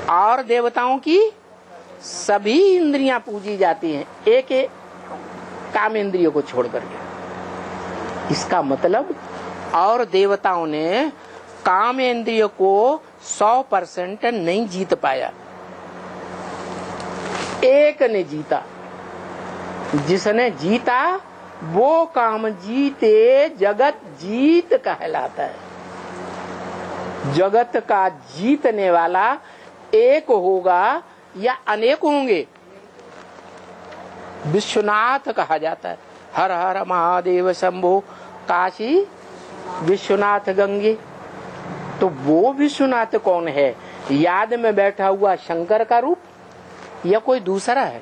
और देवताओं की सभी इंद्रियां पूजी जाती हैं, एक एक काम इंद्रियों को छोड़ करके। इसका मतलब और देवताओं ने काम इंद्रियों को 100% नहीं जीत पाया, एक ने जीता। जिसने जीता वो काम जीते जगत जीत कहलाता है। जगत का जीतने वाला एक होगा या अनेक होंगे, विश्वनाथ कहा जाता है। हर हर महादेव शंभो काशी विश्वनाथ गंगे। तो वो विश्वनाथ कौन है? याद में बैठा हुआ शंकर का रूप या कोई दूसरा है?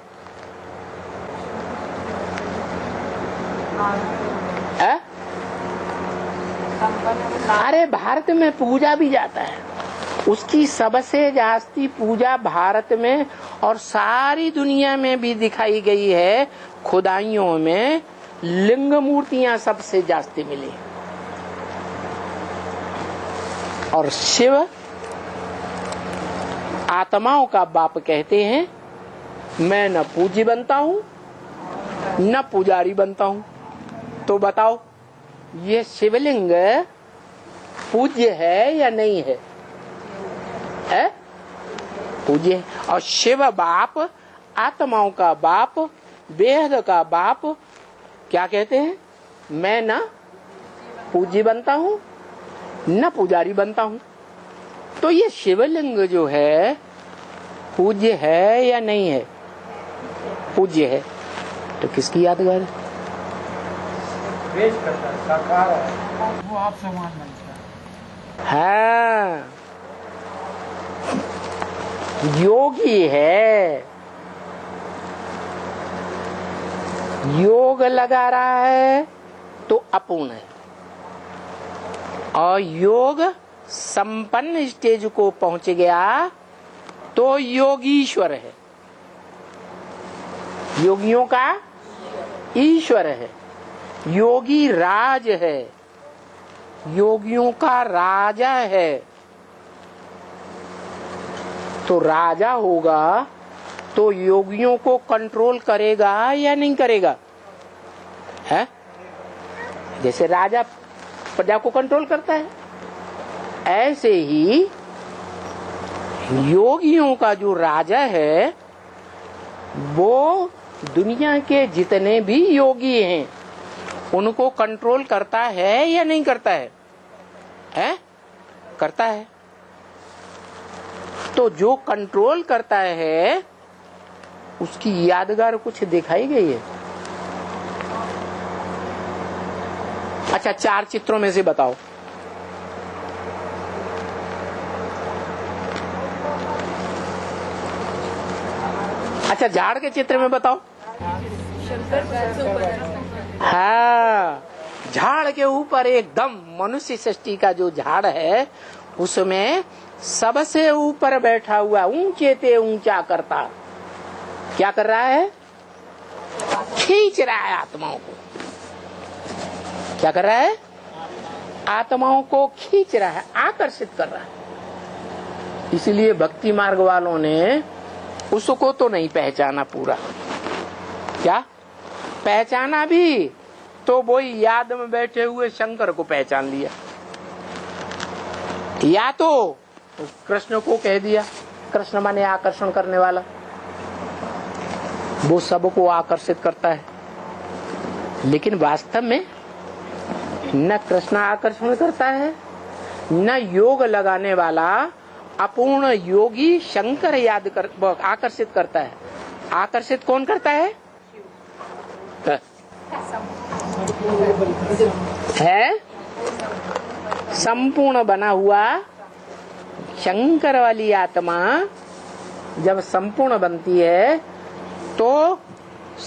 अरे भारत में पूजा भी जाता है, उसकी सबसे जास्ती पूजा भारत में और सारी दुनिया में भी दिखाई गई है। खुदाइयों में लिंग मूर्तियां सबसे जास्ती मिली और शिव आत्माओं का बाप कहते हैं। मैं न पूजी बनता हूँ न पुजारी बनता हूँ। तो बताओ ये शिवलिंग पूज्य है या नहीं है? पूज्य है। और शिव बाप, आत्माओं का बाप, वेद का बाप क्या कहते हैं? मैं न पूज्य बनता हूँ न पुजारी बनता हूँ। तो ये शिवलिंग जो है पूज्य है या नहीं है? पूज्य है। तो किसकी यादगार है? साकार है, वो आप समान बनता है। हाँ, योगी है, योग लगा रहा है तो अपूर्ण है। और योग संपन्न स्टेज को पहुंच गया तो योगीश्वर है, योगियों का ईश्वर है। योगी राज है, योगियों का राजा है। तो राजा होगा तो योगियों को कंट्रोल करेगा या नहीं करेगा? है? जैसे राजा प्रजा को कंट्रोल करता है, ऐसे ही योगियों का जो राजा है वो दुनिया के जितने भी योगी हैं उनको कंट्रोल करता है या नहीं करता है? करता है। तो जो कंट्रोल करता है उसकी यादगार कुछ दिखाई गई है? अच्छा, 4 चित्रों में से बताओ। अच्छा, झाड़ के चित्र में बताओ। हाँ, झाड़ के ऊपर एकदम मनुष्य सृष्टि का जो झाड़ है उसमें सबसे ऊपर बैठा हुआ ऊंचे ते ऊंचा करता क्या कर रहा है? खींच रहा है आत्माओं को। क्या कर रहा है? आत्माओं को खींच रहा है, आकर्षित कर रहा है। इसलिए भक्ति मार्ग वालों ने उसको तो नहीं पहचाना पूरा। क्या पहचाना भी तो वही याद में बैठे हुए शंकर को पहचान लिया, या तो कृष्ण को कह दिया। कृष्ण माने आकर्षण करने वाला, वो सबको आकर्षित करता है। लेकिन वास्तव में न कृष्ण आकर्षण करता है न योग लगाने वाला अपूर्ण योगी शंकर आकर्षित करता है। आकर्षित कौन करता है? संपूर्ण बना हुआ शंकर वाली आत्मा जब संपूर्ण बनती है तो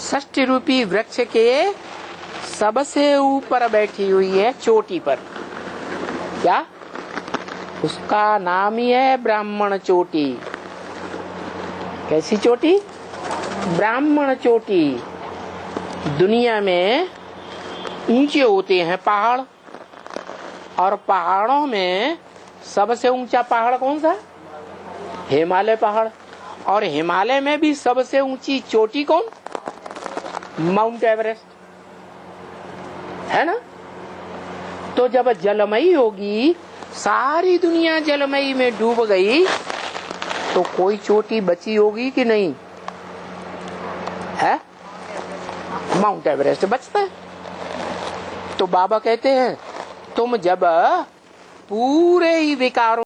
षष्ठी रूपी वृक्ष के सबसे ऊपर बैठी हुई है चोटी पर। क्या? उसका नाम ही है ब्राह्मण चोटी। कैसी चोटी? ब्राह्मण चोटी। दुनिया में ऊंचे होते हैं पहाड़, और पहाड़ों में सबसे ऊंचा पहाड़ कौन सा हिमालय पहाड़। और हिमालय में भी सबसे ऊंची चोटी कौन? माउंट एवरेस्ट, है ना। तो जब जलमयी होगी, सारी दुनिया जलमयी में डूब गई, तो कोई चोटी बची होगी कि नहीं? है माउंट एवरेस्ट बचता है। तो बाबा कहते हैं तुम जब पूरे ही विकारों